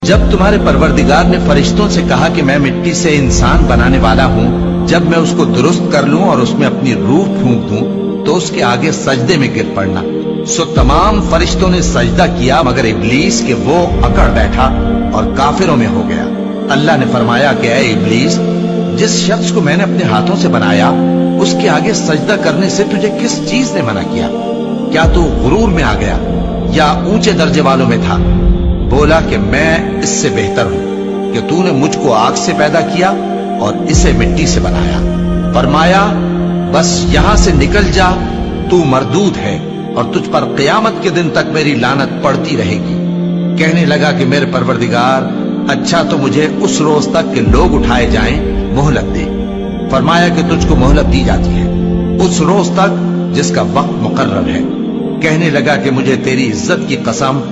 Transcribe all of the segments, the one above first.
जब तुम्हारे परवरदिगार ने फरिश्तों से कहा कि मैं मिट्टी से इंसान बनाने वाला हूँ, जब मैं उसको दुरुस्त कर लूं और उसमें अपनी रूह फूंक दूं, तो उसके आगे सजदे में गिर पड़ना। सो तमाम फरिश्तों ने सजदा किया मगर इब्लीस के वो अकड़ बैठा और काफिरों में हो गया। अल्लाह ने फरमाया कि ऐ इब्लीस, जिस शख्स को मैंने अपने हाथों से बनाया उसके आगे सजदा करने से तुझे किस चीज ने मना किया? क्या तू गुरूर में आ गया या ऊंचे दर्जे वालों में था? बोला कि मैं इससे बेहतर हूं कि तूने मुझको आग से पैदा किया और इसे मिट्टी से बनाया। फरमाया बस यहां से निकल जा, तू मरदूद है और तुझ पर क़यामत के दिन तक मेरी लानत पड़ती रहेगी। कहने लगा कि मेरे परवरदिगार, अच्छा तो मुझे उस रोज तक के लोग उठाए जाएं मोहलत दे। फरमाया कि तुझको मोहलत दी जाती है उस रोज तक जिसका वक्त मुकर्रर है। कहने लगा कि मुझे तेरी इज्जत की कसम,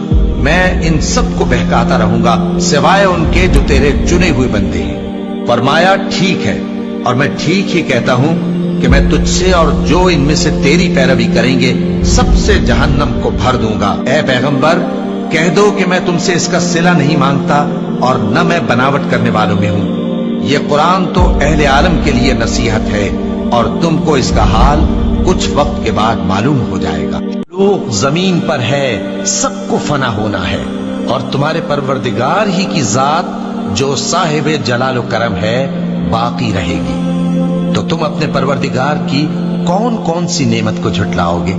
मैं इन सब को बहकाता रहूंगा सिवाय उनके जो तेरे चुने हुए बंदे हैं। फरमाया ठीक है, और मैं ठीक ही कहता हूं कि मैं तुझसे और जो इनमें से तेरी पैरवी करेंगे सबसे जहन्नम को भर दूंगा। ऐ पैगंबर, कह दो कि मैं तुमसे इसका सिला नहीं मांगता और न मैं बनावट करने वालों में हूं। ये कुरान तो अहले आलम के लिए नसीहत है और तुमको इसका हाल कुछ वक्त के बाद मालूम हो जाएगा। लोग जमीन पर है, सबको फना होना है, और तुम्हारे परवरदिगार ही की जात जो साहिब जलाल करम है बाकी रहेगी। तो तुम अपने परवरदिगार की कौन कौन सी नेमत को झुटलाओगे?